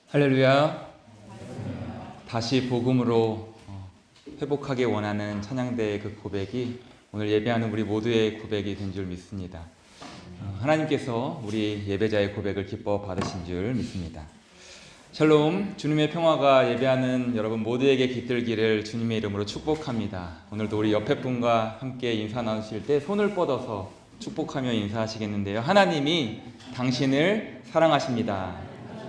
할렐루야. 다시 복음으로 회복하기 원하는 찬양대의 그 고백이 오늘 예배하는 우리 모두의 고백이 된 줄 믿습니다. 하나님께서 우리 예배자의 고백을 기뻐 받으신 줄 믿습니다. 샬롬, 주님의 평화가 예배하는 여러분 모두에게 깃들기를 주님의 이름으로 축복합니다. 오늘도 우리 옆에 분과 함께 인사 나누실 때 손을 뻗어서 축복하며 인사하시겠는데요. 하나님이 당신을 사랑하십니다.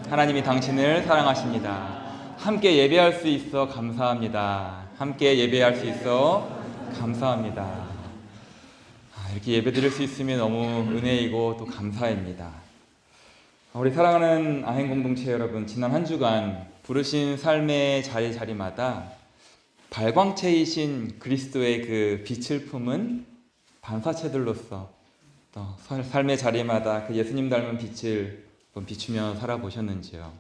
하나님이 당신을 사랑하십니다. 함께 예배할 수 있어 감사합니다. 함께 예배할 수 있어 감사합니다. 이렇게 예배드릴 수 있으면 너무 은혜이고 또 감사입니다. 우리 사랑하는 아행 공동체 여러분, 지난 한 주간 부르신 삶의 자리마다 발광체이신 그리스도의 그 빛을 품은 반사체들로서 또 삶의 자리마다 그 예수님 닮은 빛을 비추며 살아보셨는지요?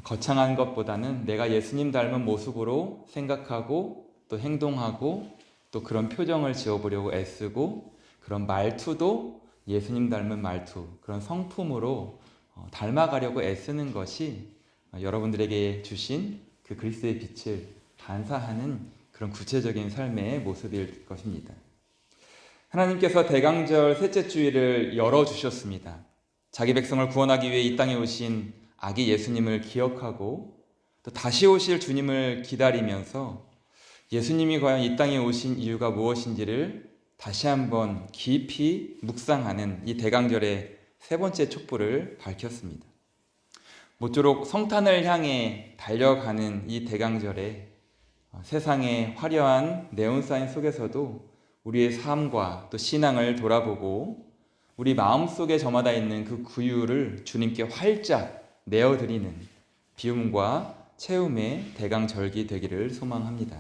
거창한 것보다는 내가 예수님 닮은 모습으로 생각하고 또 행동하고 또 그런 표정을 지어보려고 애쓰고 그런 말투도 예수님 닮은 말투, 그런 성품으로 닮아가려고 애쓰는 것이 여러분들에게 주신 그 그리스도의 빛을 반사하는 그런 구체적인 삶의 모습일 것입니다. 하나님께서 대강절 셋째 주일을 열어주셨습니다. 자기 백성을 구원하기 위해 이 땅에 오신 아기 예수님을 기억하고 또 다시 오실 주님을 기다리면서 예수님이 과연 이 땅에 오신 이유가 무엇인지를 다시 한번 깊이 묵상하는 이 대강절의 세 번째 촛불을 밝혔습니다. 모쪼록 성탄을 향해 달려가는 이 대강절에 세상의 화려한 네온사인 속에서도 우리의 삶과 또 신앙을 돌아보고 우리 마음속에 저마다 있는 그 구유를 주님께 활짝 내어드리는 비움과 채움의 대강절기 되기를 소망합니다.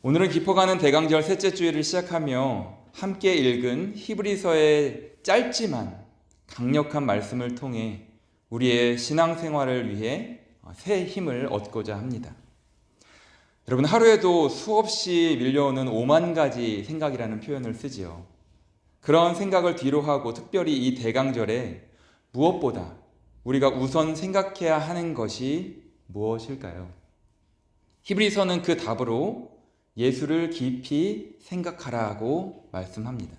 오늘은 깊어가는 대강절 셋째 주일을 시작하며 함께 읽은 히브리서의 짧지만 강력한 말씀을 통해 우리의 신앙생활을 위해 새 힘을 얻고자 합니다. 여러분, 하루에도 수없이 밀려오는 5만 가지 생각이라는 표현을 쓰지요. 그런 생각을 뒤로하고 특별히 이 대강절에 무엇보다 우리가 우선 생각해야 하는 것이 무엇일까요? 히브리서는 그 답으로 예수를 깊이 생각하라고 말씀합니다.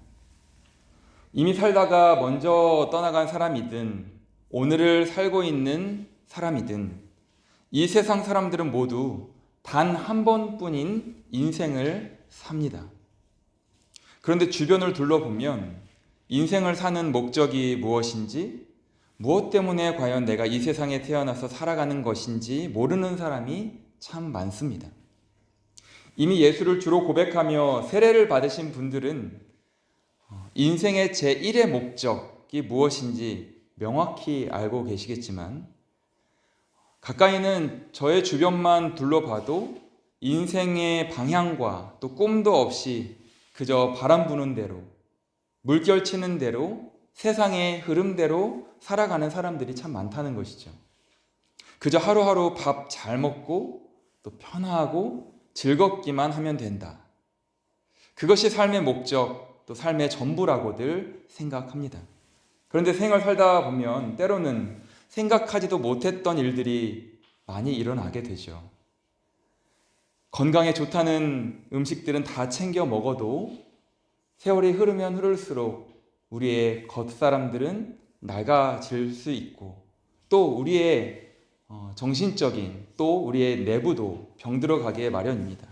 이미 살다가 먼저 떠나간 사람이든 오늘을 살고 있는 사람이든 이 세상 사람들은 모두 단 한 번뿐인 인생을 삽니다. 그런데 주변을 둘러보면 인생을 사는 목적이 무엇인지, 무엇 때문에 과연 내가 이 세상에 태어나서 살아가는 것인지 모르는 사람이 참 많습니다. 이미 예수를 주로 고백하며 세례를 받으신 분들은 인생의 제1의 목적이 무엇인지 명확히 알고 계시겠지만, 가까이는 저의 주변만 둘러봐도 인생의 방향과 또 꿈도 없이 그저 바람 부는 대로, 물결 치는 대로, 세상의 흐름대로 살아가는 사람들이 참 많다는 것이죠. 그저 하루하루 밥 잘 먹고 또 편하고 즐겁기만 하면 된다. 그것이 삶의 목적, 또 삶의 전부라고들 생각합니다. 그런데 생을 살다 보면 때로는 생각하지도 못했던 일들이 많이 일어나게 되죠. 건강에 좋다는 음식들은 다 챙겨 먹어도 세월이 흐르면 흐를수록 우리의 겉사람들은 낡아질 수 있고 또 우리의 정신적인 또 우리의 내부도 병들어가기에 마련입니다.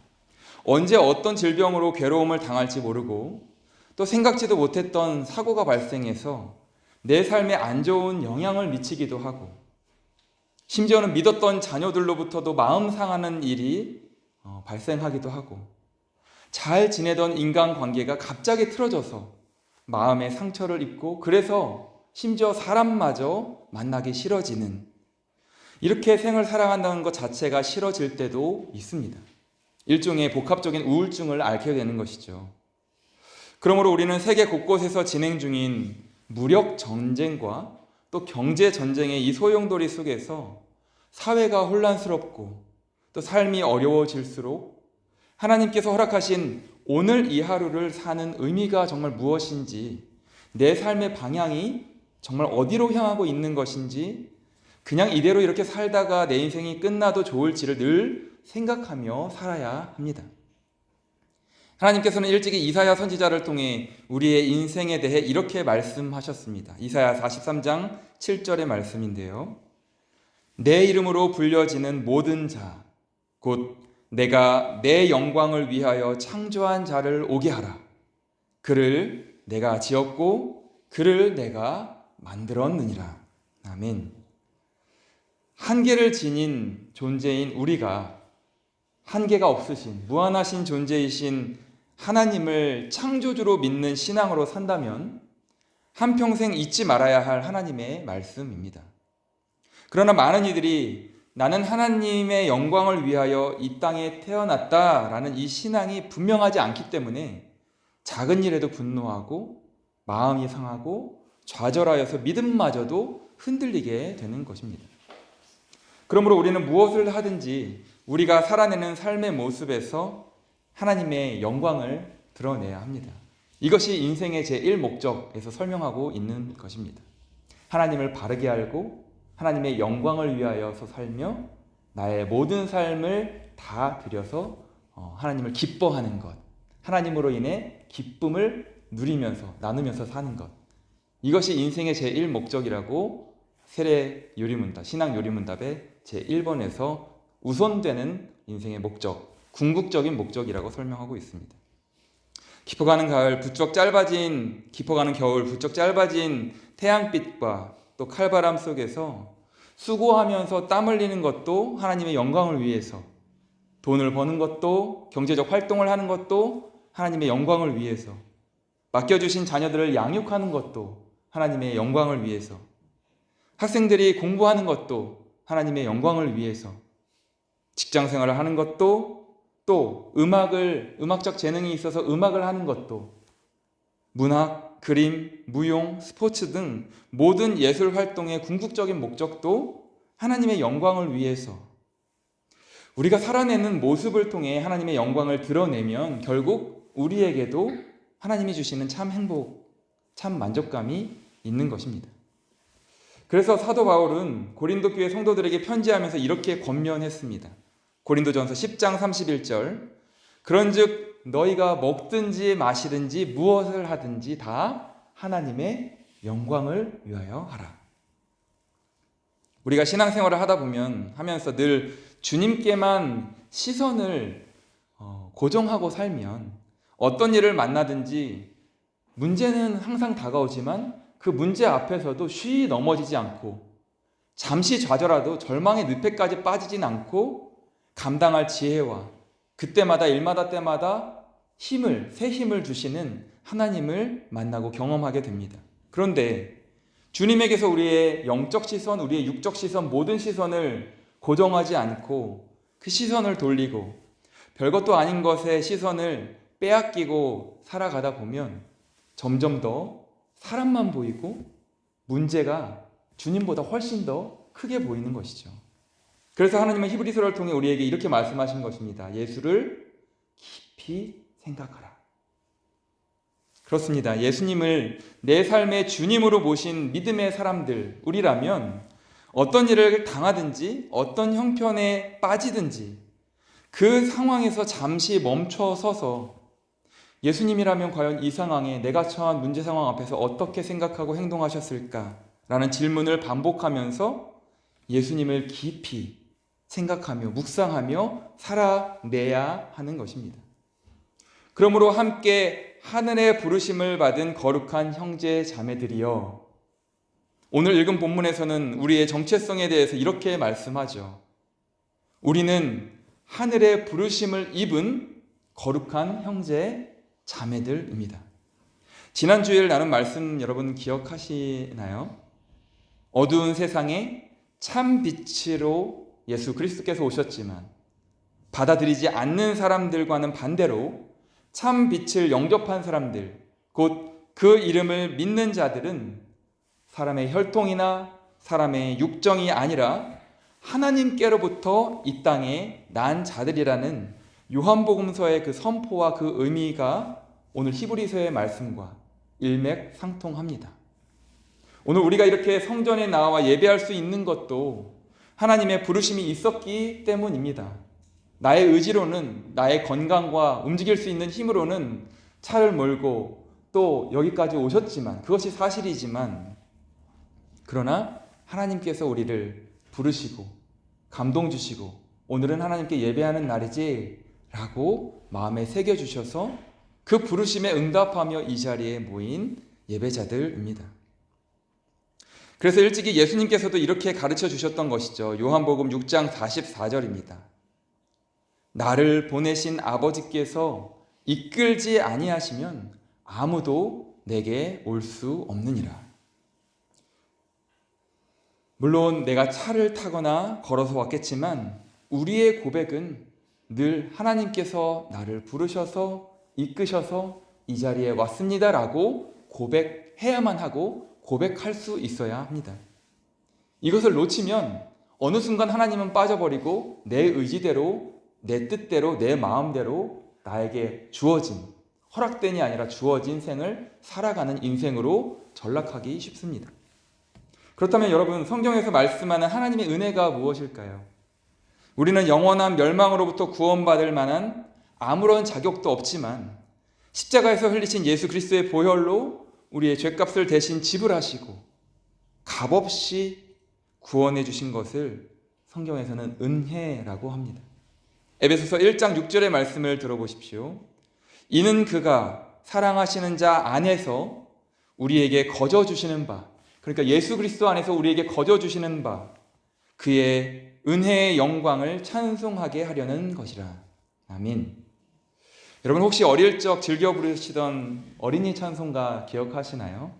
언제 어떤 질병으로 괴로움을 당할지 모르고 또 생각지도 못했던 사고가 발생해서 내 삶에 안 좋은 영향을 미치기도 하고 심지어는 믿었던 자녀들로부터도 마음 상하는 일이 발생하기도 하고 잘 지내던 인간관계가 갑자기 틀어져서 마음에 상처를 입고 그래서 심지어 사람마저 만나기 싫어지는, 이렇게 생을 살아간다는 것 자체가 싫어질 때도 있습니다. 일종의 복합적인 우울증을 앓게 되는 것이죠. 그러므로 우리는 세계 곳곳에서 진행 중인 무력 전쟁과 또 경제 전쟁의 이 소용돌이 속에서 사회가 혼란스럽고 또 삶이 어려워질수록 하나님께서 허락하신 오늘 이 하루를 사는 의미가 정말 무엇인지, 내 삶의 방향이 정말 어디로 향하고 있는 것인지 그냥 이대로 이렇게 살다가 내 인생이 끝나도 좋을지를 늘 생각하며 살아야 합니다. 하나님께서는 일찍이 이사야 선지자를 통해 우리의 인생에 대해 이렇게 말씀하셨습니다. 이사야 43장 7절의 말씀인데요. 내 이름으로 불려지는 모든 자, 곧 내가 내 영광을 위하여 창조한 자를 오게 하라. 그를 내가 지었고 그를 내가 만들었느니라. 아멘. 한계를 지닌 존재인 우리가 한계가 없으신 무한하신 존재이신 하나님을 창조주로 믿는 신앙으로 산다면 한평생 잊지 말아야 할 하나님의 말씀입니다. 그러나 많은 이들이 나는 하나님의 영광을 위하여 이 땅에 태어났다라는 이 신앙이 분명하지 않기 때문에 작은 일에도 분노하고 마음이 상하고 좌절하여서 믿음마저도 흔들리게 되는 것입니다. 그러므로 우리는 무엇을 하든지 우리가 살아내는 삶의 모습에서 하나님의 영광을 드러내야 합니다. 이것이 인생의 제1목적에서 설명하고 있는 것입니다. 하나님을 바르게 알고 하나님의 영광을 위하여서 살며 나의 모든 삶을 다 들여서 하나님을 기뻐하는 것, 하나님으로 인해 기쁨을 누리면서 나누면서 사는 것, 이것이 인생의 제1목적이라고 세례 요리문답, 신앙 요리문답의 제1번에서 우선되는 인생의 목적, 궁극적인 목적이라고 설명하고 있습니다. 깊어가는 겨울 부쩍 짧아진 태양빛과 또 칼바람 속에서 수고하면서 땀 흘리는 것도 하나님의 영광을 위해서, 돈을 버는 것도, 경제적 활동을 하는 것도 하나님의 영광을 위해서, 맡겨주신 자녀들을 양육하는 것도 하나님의 영광을 위해서, 학생들이 공부하는 것도 하나님의 영광을 위해서, 직장 생활을 하는 것도, 또 음악적 재능이 있어서 음악을 하는 것도, 문학, 그림, 무용, 스포츠 등 모든 예술 활동의 궁극적인 목적도 하나님의 영광을 위해서, 우리가 살아내는 모습을 통해 하나님의 영광을 드러내면 결국 우리에게도 하나님이 주시는 참 행복, 참 만족감이 있는 것입니다. 그래서 사도 바울은 고린도 교회 성도들에게 편지하면서 이렇게 권면했습니다. 고린도전서 10장 31절, 그런즉 너희가 먹든지 마시든지 무엇을 하든지 다 하나님의 영광을 위하여 하라. 우리가 신앙생활을 하면서 늘 주님께만 시선을 고정하고 살면 어떤 일을 만나든지 문제는 항상 다가오지만 그 문제 앞에서도 쉬이 넘어지지 않고 잠시 좌절하도 절망의 늪에까지 빠지진 않고 감당할 지혜와 그때마다 일마다 때마다 새 힘을 주시는 하나님을 만나고 경험하게 됩니다. 그런데 주님에게서 우리의 영적 시선, 우리의 육적 시선, 모든 시선을 고정하지 않고 그 시선을 돌리고 별것도 아닌 것에 시선을 빼앗기고 살아가다 보면 점점 더 사람만 보이고 문제가 주님보다 훨씬 더 크게 보이는 것이죠. 그래서 하나님은 히브리서를 통해 우리에게 이렇게 말씀하신 것입니다. 예수를 깊이 생각하라. 그렇습니다. 예수님을 내 삶의 주님으로 모신 믿음의 사람들, 우리라면 어떤 일을 당하든지 어떤 형편에 빠지든지 그 상황에서 잠시 멈춰 서서 예수님이라면 과연 이 상황에 내가 처한 문제 상황 앞에서 어떻게 생각하고 행동하셨을까? 라는 질문을 반복하면서 예수님을 깊이 생각하며 묵상하며 살아내야 하는 것입니다. 그러므로 함께 하늘의 부르심을 받은 거룩한 형제 자매들이여, 오늘 읽은 본문에서는 우리의 정체성에 대해서 이렇게 말씀하죠. 우리는 하늘의 부르심을 입은 거룩한 형제 자매들입니다. 지난 주일 나눈 말씀 여러분 기억하시나요? 어두운 세상에 참 빛으로 예수 그리스도께서 오셨지만 받아들이지 않는 사람들과는 반대로 참 빛을 영접한 사람들, 곧 그 이름을 믿는 자들은 사람의 혈통이나 사람의 육정이 아니라 하나님께로부터 이 땅에 난 자들이라는 요한복음서의 그 선포와 그 의미가 오늘 히브리서의 말씀과 일맥상통합니다. 오늘 우리가 이렇게 성전에 나와 예배할 수 있는 것도 하나님의 부르심이 있었기 때문입니다. 나의 의지로는, 나의 건강과 움직일 수 있는 힘으로는 차를 몰고 또 여기까지 오셨지만, 그것이 사실이지만, 그러나 하나님께서 우리를 부르시고 감동 주시고 오늘은 하나님께 예배하는 날이지 라고 마음에 새겨주셔서 그 부르심에 응답하며 이 자리에 모인 예배자들입니다. 그래서 일찍이 예수님께서도 이렇게 가르쳐 주셨던 것이죠. 요한복음 6장 44절입니다. 나를 보내신 아버지께서 이끌지 아니하시면 아무도 내게 올 수 없느니라. 물론 내가 차를 타거나 걸어서 왔겠지만 우리의 고백은 늘 하나님께서 나를 부르셔서 이끄셔서 이 자리에 왔습니다라고 고백해야만 하고 고백할 수 있어야 합니다. 이것을 놓치면 어느 순간 하나님은 빠져버리고 내 의지대로, 내 뜻대로, 내 마음대로 나에게 주어진, 허락된이 아니라 주어진 생을 살아가는 인생으로 전락하기 쉽습니다. 그렇다면 여러분, 성경에서 말씀하는 하나님의 은혜가 무엇일까요? 우리는 영원한 멸망으로부터 구원받을 만한 아무런 자격도 없지만 십자가에서 흘리신 예수 그리스도의 보혈로 우리의 죄값을 대신 지불하시고 값없이 구원해 주신 것을 성경에서는 은혜라고 합니다. 에베소서 1장 6절의 말씀을 들어보십시오. 이는 그가 사랑하시는 자 안에서 우리에게 거저 주시는 바, 그러니까 예수 그리스도 안에서 우리에게 거저 주시는 바, 그의 은혜의 영광을 찬송하게 하려는 것이라. 아멘. 여러분, 혹시 어릴 적 즐겨 부르시던 어린이 찬송가 기억하시나요?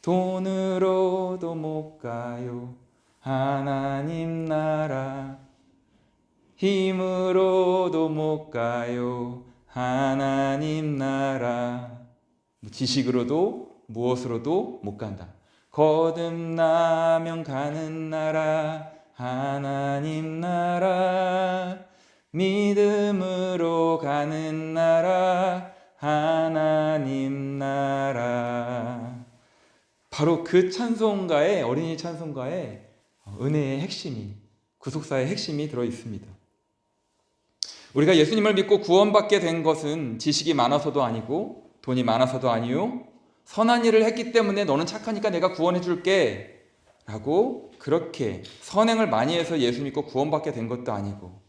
돈으로도 못 가요 하나님 나라, 힘으로도 못 가요 하나님 나라, 지식으로도 무엇으로도 못 간다. 거듭나면 가는 나라 하나님 나라, 믿음으로 가는 나라 하나님 나라. 바로 그 찬송가에, 어린이 찬송가에 은혜의 핵심이, 구속사의 핵심이 들어있습니다. 우리가 예수님을 믿고 구원받게 된 것은 지식이 많아서도 아니고 돈이 많아서도 아니요, 선한 일을 했기 때문에 너는 착하니까 내가 구원해 줄게 라고 그렇게 선행을 많이 해서 예수 믿고 구원받게 된 것도 아니고,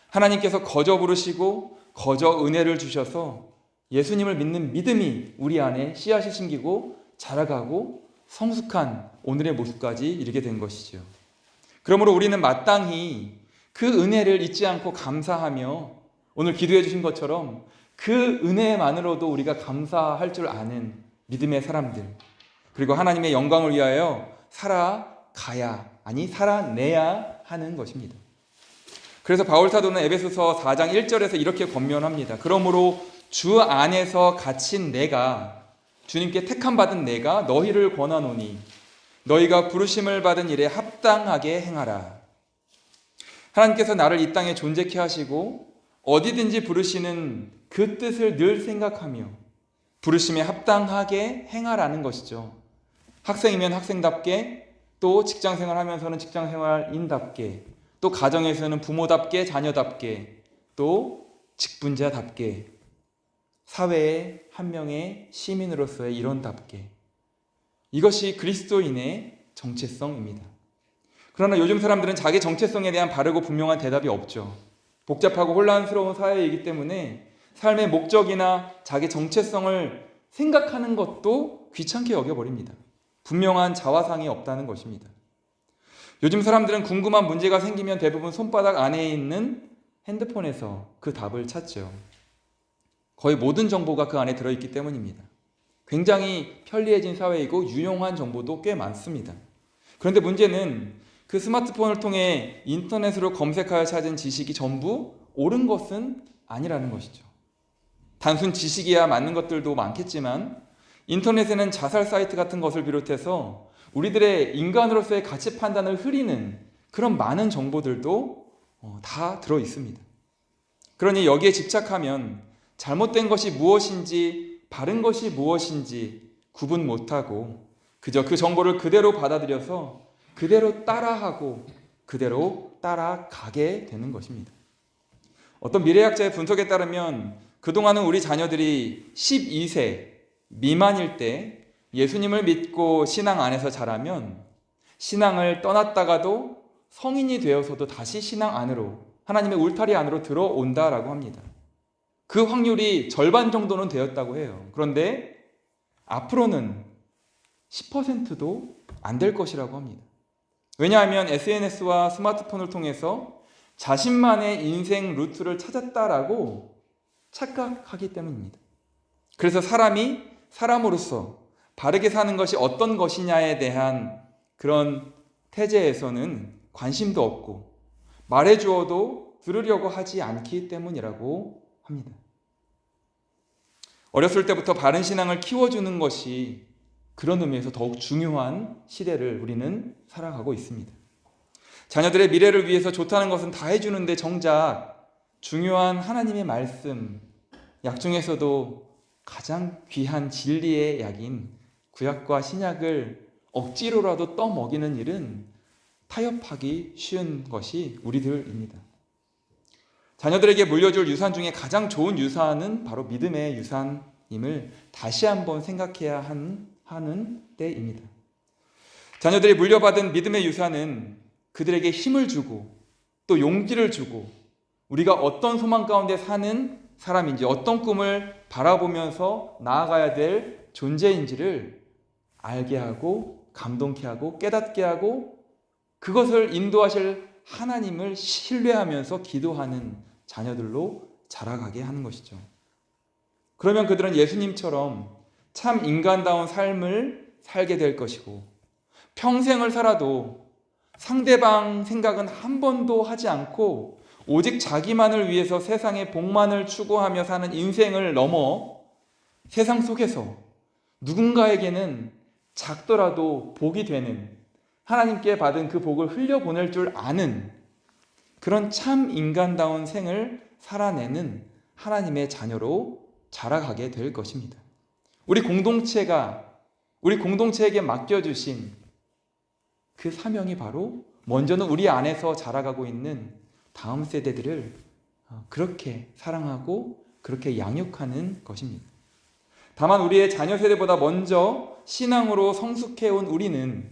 하나님께서 거저 부르시고 거저 은혜를 주셔서 예수님을 믿는 믿음이 우리 안에 씨앗이 심기고 자라가고 성숙한 오늘의 모습까지 이르게 된 것이죠. 그러므로 우리는 마땅히 그 은혜를 잊지 않고 감사하며 오늘 기도해 주신 것처럼 그 은혜만으로도 우리가 감사할 줄 아는 믿음의 사람들, 그리고 하나님의 영광을 위하여 살아가야, 아니 살아내야 하는 것입니다. 그래서 바울 사도는 에베소서 4장 1절에서 이렇게 권면합니다. 그러므로 주 안에서 갇힌 내가, 주님께 택함 받은 내가 너희를 권하노니 너희가 부르심을 받은 일에 합당하게 행하라. 하나님께서 나를 이 땅에 존재케 하시고 어디든지 부르시는 그 뜻을 늘 생각하며 부르심에 합당하게 행하라는 것이죠. 학생이면 학생답게, 또 직장생활 하면서는 직장생활인답게, 또 가정에서는 부모답게, 자녀답게, 또 직분자답게, 사회의 한 명의 시민으로서의 일원답게. 이것이 그리스도인의 정체성입니다. 그러나 요즘 사람들은 자기 정체성에 대한 바르고 분명한 대답이 없죠. 복잡하고 혼란스러운 사회이기 때문에 삶의 목적이나 자기 정체성을 생각하는 것도 귀찮게 여겨버립니다. 분명한 자화상이 없다는 것입니다. 요즘 사람들은 궁금한 문제가 생기면 대부분 손바닥 안에 있는 핸드폰에서 그 답을 찾죠. 거의 모든 정보가 그 안에 들어있기 때문입니다. 굉장히 편리해진 사회이고 유용한 정보도 꽤 많습니다. 그런데 문제는 그 스마트폰을 통해 인터넷으로 검색하여 찾은 지식이 전부 옳은 것은 아니라는 것이죠. 단순 지식이야 맞는 것들도 많겠지만 인터넷에는 자살 사이트 같은 것을 비롯해서 우리들의 인간으로서의 가치 판단을 흐리는 그런 많은 정보들도 다 들어 있습니다. 그러니 여기에 집착하면 잘못된 것이 무엇인지 바른 것이 무엇인지 구분 못하고 그저 그 정보를 그대로 받아들여서 그대로 따라하고 그대로 따라가게 되는 것입니다. 어떤 미래학자의 분석에 따르면 그동안은 우리 자녀들이 12세 미만일 때 예수님을 믿고 신앙 안에서 자라면 신앙을 떠났다가도 성인이 되어서도 다시 신앙 안으로, 하나님의 울타리 안으로 들어온다라고 합니다. 그 확률이 절반 정도는 되었다고 해요. 그런데 앞으로는 10%도 안 될 것이라고 합니다. 왜냐하면 SNS와 스마트폰을 통해서 자신만의 인생 루트를 찾았다라고 착각하기 때문입니다. 그래서 사람이 사람으로서 바르게 사는 것이 어떤 것이냐에 대한 그런 태제에서는 관심도 없고 말해주어도 들으려고 하지 않기 때문이라고 합니다. 어렸을 때부터 바른 신앙을 키워주는 것이 그런 의미에서 더욱 중요한 시대를 우리는 살아가고 있습니다. 자녀들의 미래를 위해서 좋다는 것은 다 해주는데 정작 중요한 하나님의 말씀, 약 중에서도 가장 귀한 진리의 약인 구약과 신약을 억지로라도 떠먹이는 일은 타협하기 쉬운 것이 우리들입니다. 자녀들에게 물려줄 유산 중에 가장 좋은 유산은 바로 믿음의 유산임을 다시 한번 생각해야 하는 때입니다. 자녀들이 물려받은 믿음의 유산은 그들에게 힘을 주고 또 용기를 주고 우리가 어떤 소망 가운데 사는 사람인지 어떤 꿈을 바라보면서 나아가야 될 존재인지를 알게 하고 감동케 하고 깨닫게 하고 그것을 인도하실 하나님을 신뢰하면서 기도하는 자녀들로 자라가게 하는 것이죠. 그러면 그들은 예수님처럼 참 인간다운 삶을 살게 될 것이고 평생을 살아도 상대방 생각은 한 번도 하지 않고 오직 자기만을 위해서 세상의 복만을 추구하며 사는 인생을 넘어 세상 속에서 누군가에게는 작더라도 복이 되는 하나님께 받은 그 복을 흘려보낼 줄 아는 그런 참 인간다운 생을 살아내는 하나님의 자녀로 자라가게 될 것입니다. 우리 공동체에게 맡겨주신 그 사명이 바로 먼저는 우리 안에서 자라가고 있는 다음 세대들을 그렇게 사랑하고 그렇게 양육하는 것입니다. 다만 우리의 자녀 세대보다 먼저 신앙으로 성숙해온 우리는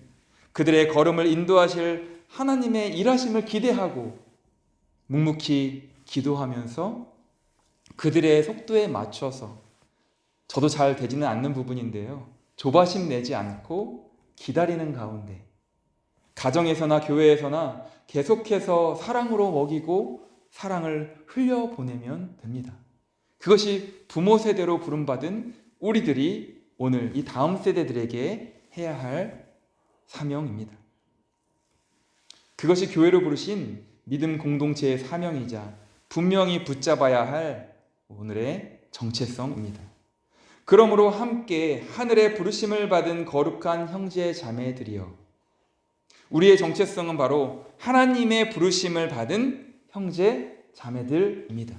그들의 걸음을 인도하실 하나님의 일하심을 기대하고 묵묵히 기도하면서 그들의 속도에 맞춰서 저도 잘 되지는 않는 부분인데요. 조바심 내지 않고 기다리는 가운데 가정에서나 교회에서나 계속해서 사랑으로 먹이고 사랑을 흘려보내면 됩니다. 그것이 부모 세대로 부름받은 우리들이 오늘 이 다음 세대들에게 해야 할 사명입니다. 그것이 교회로 부르신 믿음 공동체의 사명이자 분명히 붙잡아야 할 오늘의 정체성입니다. 그러므로 함께 하늘의 부르심을 받은 거룩한 형제 자매들이여, 우리의 정체성은 바로 하나님의 부르심을 받은 형제 자매들입니다.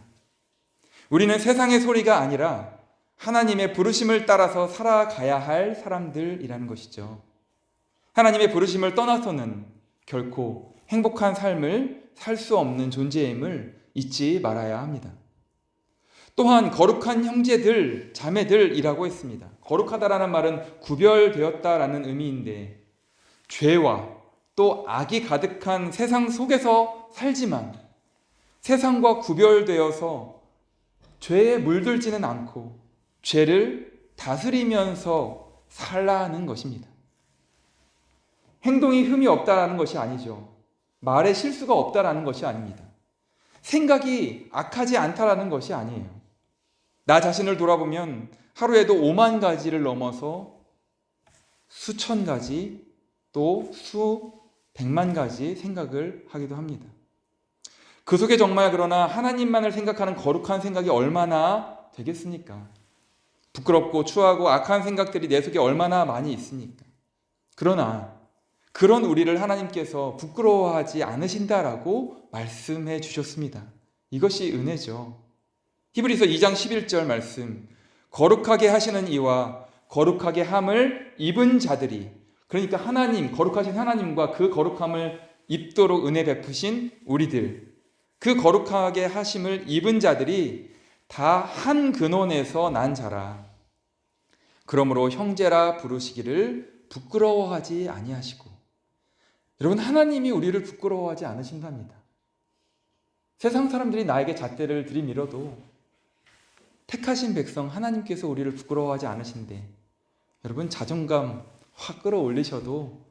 우리는 세상의 소리가 아니라 하나님의 부르심을 따라서 살아가야 할 사람들이라는 것이죠. 하나님의 부르심을 떠나서는 결코 행복한 삶을 살 수 없는 존재임을 잊지 말아야 합니다. 또한 거룩한 형제들, 자매들이라고 했습니다. 거룩하다라는 말은 구별되었다라는 의미인데 죄와 또 악이 가득한 세상 속에서 살지만 세상과 구별되어서 죄에 물들지는 않고 죄를 다스리면서 살라는 것입니다. 행동이 흠이 없다라는 것이 아니죠. 말에 실수가 없다라는 것이 아닙니다. 생각이 악하지 않다라는 것이 아니에요. 나 자신을 돌아보면 하루에도 5만 가지를 넘어서 수천 가지 또 수백만 가지 생각을 하기도 합니다. 그 속에 정말 그러나 하나님만을 생각하는 거룩한 생각이 얼마나 되겠습니까? 부끄럽고 추하고 악한 생각들이 내 속에 얼마나 많이 있습니까? 그러나 그런 우리를 하나님께서 부끄러워하지 않으신다라고 말씀해 주셨습니다. 이것이 은혜죠. 히브리서 2장 11절 말씀, 거룩하게 하시는 이와 거룩하게 함을 입은 자들이 그러니까 하나님, 거룩하신 하나님과 그 거룩함을 입도록 은혜 베푸신 우리들, 그 거룩하게 하심을 입은 자들이 다 한 근원에서 난 자라. 그러므로 형제라 부르시기를 부끄러워하지 아니하시고. 여러분, 하나님이 우리를 부끄러워하지 않으신답니다. 세상 사람들이 나에게 잣대를 들이밀어도 택하신 백성 하나님께서 우리를 부끄러워하지 않으신데, 여러분, 자존감 확 끌어올리셔도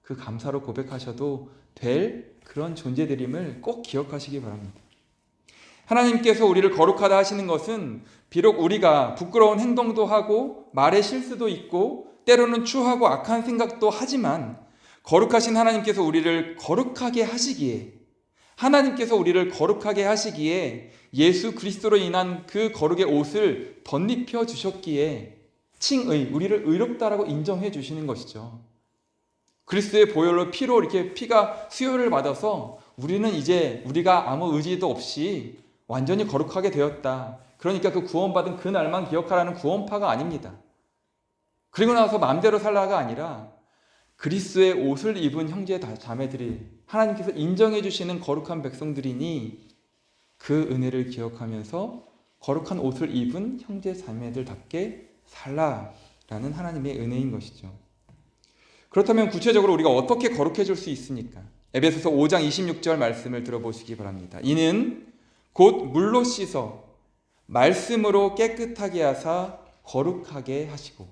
그 감사로 고백하셔도 될 그런 존재들임을 꼭 기억하시기 바랍니다. 하나님께서 우리를 거룩하다 하시는 것은 비록 우리가 부끄러운 행동도 하고 말의 실수도 있고 때로는 추하고 악한 생각도 하지만, 거룩하신 하나님께서 우리를 거룩하게 하시기에, 하나님께서 우리를 거룩하게 하시기에 예수 그리스도로 인한 그 거룩의 옷을 덧입혀 주셨기에 칭의, 우리를 의롭다라고 인정해 주시는 것이죠. 그리스도의 보혈로 피로 이렇게 피가 수혈을 받아서 우리는 이제 우리가 아무 의지도 없이 완전히 거룩하게 되었다. 그러니까 그 구원받은 그 날만 기억하라는 구원파가 아닙니다. 그리고 나서 마음대로 살라가 아니라 그리스도의 옷을 입은 형제 자매들이 하나님께서 인정해 주시는 거룩한 백성들이니 그 은혜를 기억하면서 거룩한 옷을 입은 형제 자매들답게 살라라는 하나님의 은혜인 것이죠. 그렇다면 구체적으로 우리가 어떻게 거룩해질 수 있습니까? 에베소서 5장 26절 말씀을 들어보시기 바랍니다. 이는 곧 물로 씻어 말씀으로 깨끗하게 하사 거룩하게 하시고.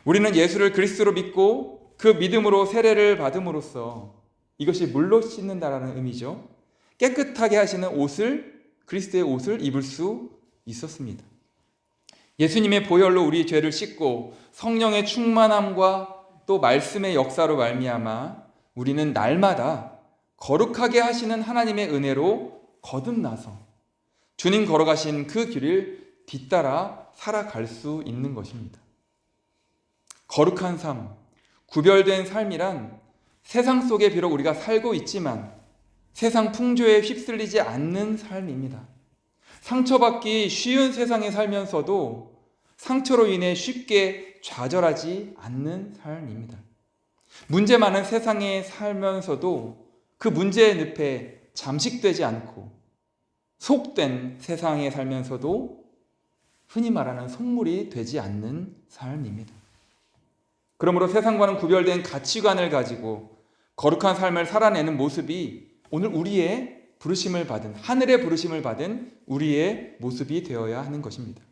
우리는 예수를 그리스도로 믿고 그 믿음으로 세례를 받음으로써, 이것이 물로 씻는다라는 의미죠, 깨끗하게 하시는 옷을, 그리스도의 옷을 입을 수 있었습니다. 예수님의 보혈로 우리 죄를 씻고 성령의 충만함과 또 말씀의 역사로 말미암아 우리는 날마다 거룩하게 하시는 하나님의 은혜로 거듭나서 주님 걸어가신 그 길을 뒤따라 살아갈 수 있는 것입니다. 거룩한 삶, 구별된 삶이란 세상 속에 비록 우리가 살고 있지만 세상 풍조에 휩쓸리지 않는 삶입니다. 상처받기 쉬운 세상에 살면서도 상처로 인해 쉽게 좌절하지 않는 삶입니다. 문제 많은 세상에 살면서도 그 문제의 늪에 잠식되지 않고, 속된 세상에 살면서도 흔히 말하는 속물이 되지 않는 삶입니다. 그러므로 세상과는 구별된 가치관을 가지고 거룩한 삶을 살아내는 모습이 오늘 우리의 부르심을 받은, 하늘의 부르심을 받은 우리의 모습이 되어야 하는 것입니다.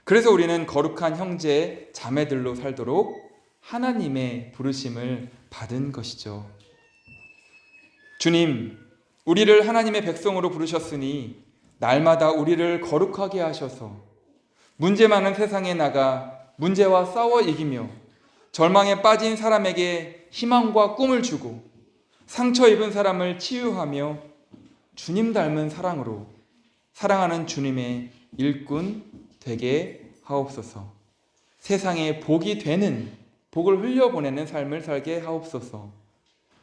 그래서 우리는 거룩한 형제 자매들로 살도록 하나님의 부르심을 받은 것이죠. 주님, 우리를 하나님의 백성으로 부르셨으니 날마다 우리를 거룩하게 하셔서 문제 많은 세상에 나가 문제와 싸워 이기며 절망에 빠진 사람에게 희망과 꿈을 주고 상처 입은 사람을 치유하며 주님 닮은 사랑으로 사랑하는 주님의 일꾼 되게 하옵소서. 세상에 복이 되는, 복을 흘려보내는 삶을 살게 하옵소서.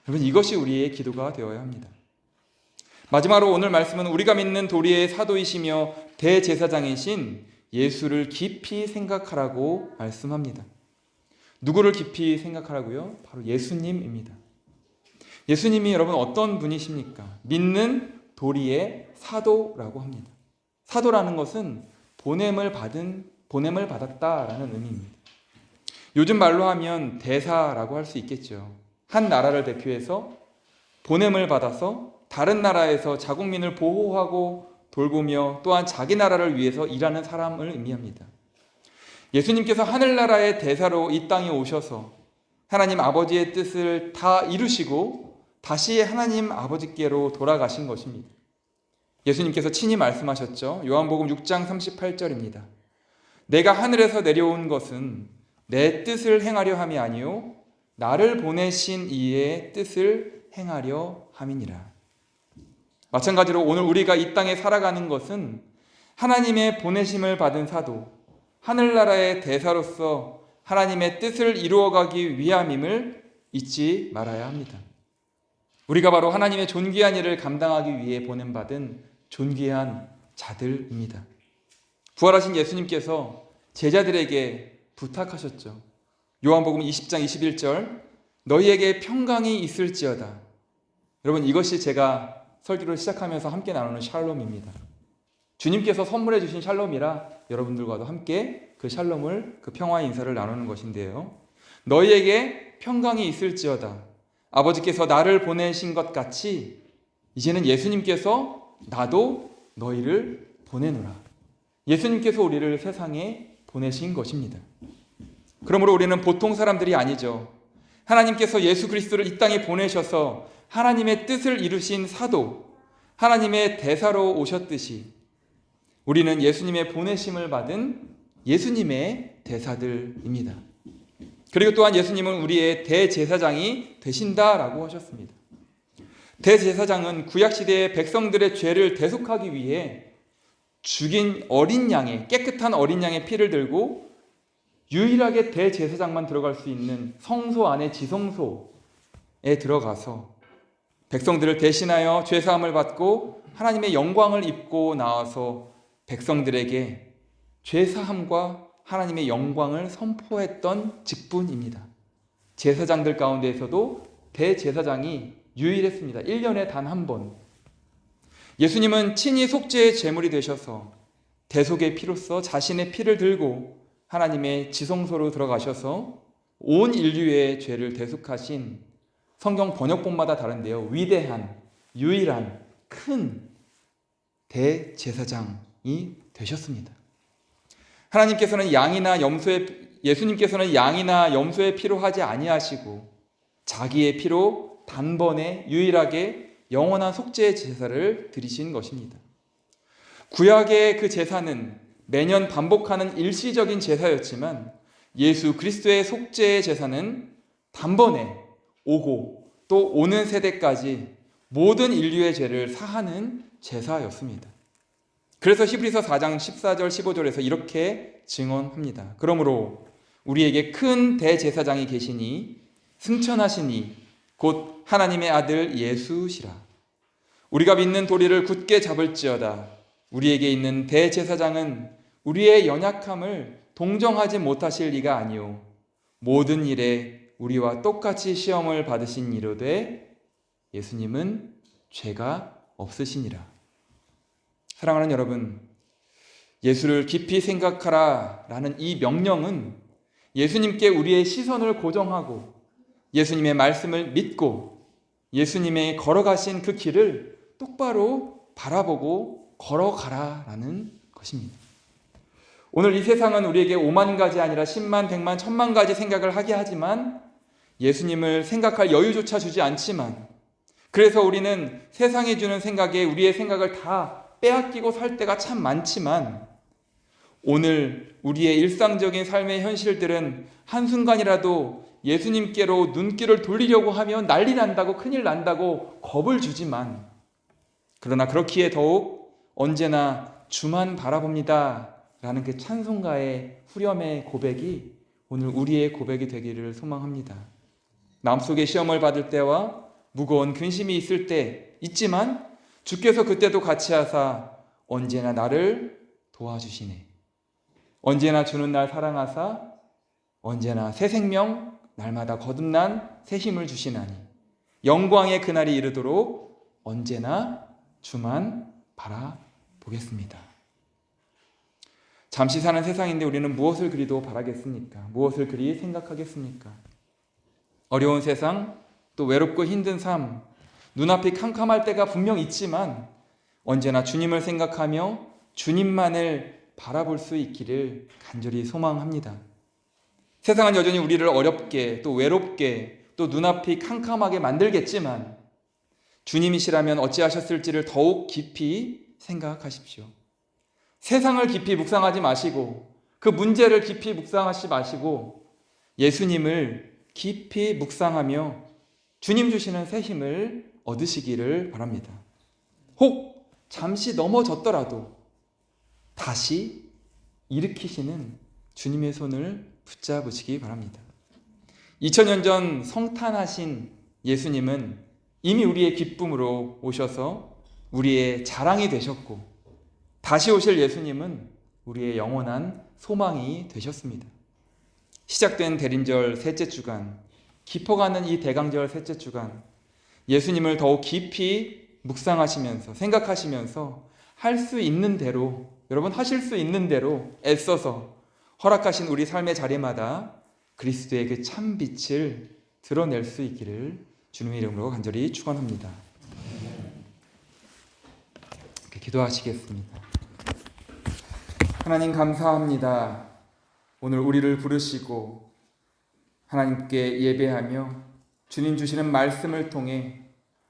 여러분, 이것이 우리의 기도가 되어야 합니다. 마지막으로 오늘 말씀은 우리가 믿는 도리의 사도이시며 대제사장이신 예수를 깊이 생각하라고 말씀합니다. 누구를 깊이 생각하라고요? 바로 예수님입니다. 예수님이 여러분 어떤 분이십니까? 믿는 도리의 사도라고 합니다. 사도라는 것은 보냄을 받았다라는 의미입니다. 요즘 말로 하면 대사라고 할 수 있겠죠. 한 나라를 대표해서 보냄을 받아서 다른 나라에서 자국민을 보호하고 돌보며 또한 자기 나라를 위해서 일하는 사람을 의미합니다. 예수님께서 하늘나라의 대사로 이 땅에 오셔서 하나님 아버지의 뜻을 다 이루시고 다시 하나님 아버지께로 돌아가신 것입니다. 예수님께서 친히 말씀하셨죠. 요한복음 6장 38절입니다. 내가 하늘에서 내려온 것은 내 뜻을 행하려 함이 아니요 나를 보내신 이의 뜻을 행하려 함이니라. 마찬가지로 오늘 우리가 이 땅에 살아가는 것은 하나님의 보내심을 받은 사도, 하늘나라의 대사로서 하나님의 뜻을 이루어가기 위함임을 잊지 말아야 합니다. 우리가 바로 하나님의 존귀한 일을 감당하기 위해 보냄받은 존귀한 자들입니다. 부활하신 예수님께서 제자들에게 부탁하셨죠. 요한복음 20장 21절 너희에게 평강이 있을지어다. 여러분, 이것이 제가 설교를 시작하면서 함께 나누는 샬롬입니다. 주님께서 선물해 주신 샬롬이라 여러분들과도 함께 그 샬롬을, 그 평화의 인사를 나누는 것인데요. 너희에게 평강이 있을지어다. 아버지께서 나를 보내신 것 같이 이제는 예수님께서 나도 너희를 보내노라. 예수님께서 우리를 세상에 보내신 것입니다. 그러므로 우리는 보통 사람들이 아니죠. 하나님께서 예수 그리스도를 이 땅에 보내셔서 하나님의 뜻을 이루신 사도, 하나님의 대사로 오셨듯이 우리는 예수님의 보내심을 받은 예수님의 대사들입니다. 그리고 또한 예수님은 우리의 대제사장이 되신다라고 하셨습니다. 대제사장은 구약시대의 백성들의 죄를 대속하기 위해 죽인 어린 양의, 깨끗한 어린 양의 피를 들고 유일하게 대제사장만 들어갈 수 있는 성소 안에 지성소에 들어가서 백성들을 대신하여 죄사함을 받고 하나님의 영광을 입고 나와서 백성들에게 죄사함과 하나님의 영광을 선포했던 직분입니다. 제사장들 가운데에서도 대제사장이 유일했습니다. 1년에 단 한 번. 예수님은 친히 속죄의 제물이 되셔서 대속의 피로써 자신의 피를 들고 하나님의 지성소로 들어가셔서 온 인류의 죄를 대속하신, 성경 번역본마다 다른데요, 위대한, 유일한, 큰 대제사장이 되셨습니다. 예수님께서는 양이나 염소의 피로 하지 아니하시고 자기의 피로 단번에 유일하게 영원한 속죄의 제사를 드리신 것입니다. 구약의 그 제사는 매년 반복하는 일시적인 제사였지만 예수 그리스도의 속죄의 제사는 단번에 오고 또 오는 세대까지 모든 인류의 죄를 사하는 제사였습니다. 그래서 히브리서 4장 14절 15절에서 이렇게 증언합니다. 그러므로 우리에게 큰 대제사장이 계시니 승천하시니 곧 하나님의 아들 예수시라. 우리가 믿는 도리를 굳게 잡을지어다. 우리에게 있는 대제사장은 우리의 연약함을 동정하지 못하실 리가 아니요 모든 일에 우리와 똑같이 시험을 받으신 이로되 예수님은 죄가 없으시니라. 사랑하는 여러분, 예수를 깊이 생각하라 라는 이 명령은 예수님께 우리의 시선을 고정하고 예수님의 말씀을 믿고 예수님의 걸어가신 그 길을 똑바로 바라보고 걸어가라 라는 것입니다. 오늘 이 세상은 우리에게 5만 가지 아니라 10만, 100만, 1000만 가지 생각을 하게 하지만 예수님을 생각할 여유조차 주지 않지만, 그래서 우리는 세상이 주는 생각에 우리의 생각을 다 빼앗기고 살 때가 참 많지만 오늘 우리의 일상적인 삶의 현실들은 한순간이라도 예수님께로 눈길을 돌리려고 하면 난리 난다고, 큰일 난다고 겁을 주지만, 그러나 그렇기에 더욱 언제나 주만 바라봅니다 라는 그 찬송가의 후렴의 고백이 오늘 우리의 고백이 되기를 소망합니다. 마음속에 시험을 받을 때와 무거운 근심이 있을 때 있지만 주께서 그때도 같이 하사 언제나 나를 도와주시네. 언제나 주는 날 사랑하사 언제나 새 생명 날마다 거듭난 새 힘을 주시나니 영광의 그날이 이르도록 언제나 주만 바라보겠습니다. 잠시 사는 세상인데 우리는 무엇을 그리도 바라겠습니까? 무엇을 그리 생각하겠습니까? 어려운 세상, 또 외롭고 힘든 삶, 눈앞이 캄캄할 때가 분명 있지만 언제나 주님을 생각하며 주님만을 바라볼 수 있기를 간절히 소망합니다. 세상은 여전히 우리를 어렵게, 또 외롭게, 또 눈앞이 캄캄하게 만들겠지만 주님이시라면 어찌하셨을지를 더욱 깊이 생각하십시오. 세상을 깊이 묵상하지 마시고 그 문제를 깊이 묵상하지 마시고 예수님을 깊이 묵상하며 주님 주시는 새 힘을 얻으시기를 바랍니다. 혹 잠시 넘어졌더라도 다시 일으키시는 주님의 손을 붙잡으시기 바랍니다. 2000년 전 성탄하신 예수님은 이미 우리의 기쁨으로 오셔서 우리의 자랑이 되셨고 다시 오실 예수님은 우리의 영원한 소망이 되셨습니다. 시작된 대림절 셋째 주간, 깊어가는 이 대강절 셋째 주간, 예수님을 더욱 깊이 묵상하시면서 생각하시면서 할 수 있는 대로, 여러분 하실 수 있는 대로 애써서 허락하신 우리 삶의 자리마다 그리스도의 그 참 빛을 드러낼 수 있기를 주님의 이름으로 간절히 축원합니다. 이렇게 기도하시겠습니다. 하나님 감사합니다. 오늘 우리를 부르시고 하나님께 예배하며 주님 주시는 말씀을 통해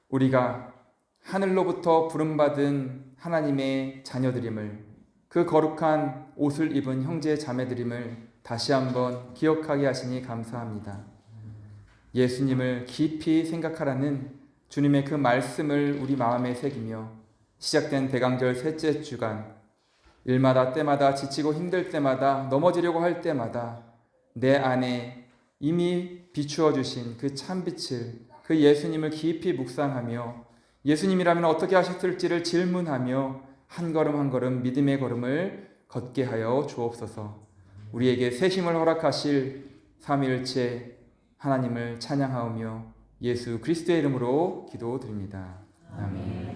우리가 하늘로부터 부름받은 하나님의 자녀들임을, 그 거룩한 옷을 입은 형제 자매들임을 다시 한번 기억하게 하시니 감사합니다. 예수님을 깊이 생각하라는 주님의 그 말씀을 우리 마음에 새기며 시작된 대강절 셋째 주간, 일마다 때마다 지치고 힘들 때마다 넘어지려고 할 때마다 내 안에 이미 비추어 주신 그 참빛을, 그 예수님을 깊이 묵상하며 예수님이라면 어떻게 하셨을지를 질문하며 한 걸음 한 걸음 믿음의 걸음을 걷게 하여 주옵소서. 우리에게 새 힘을 허락하실 삼위일체 하나님을 찬양하오며 예수 그리스도의 이름으로 기도드립니다. 아멘.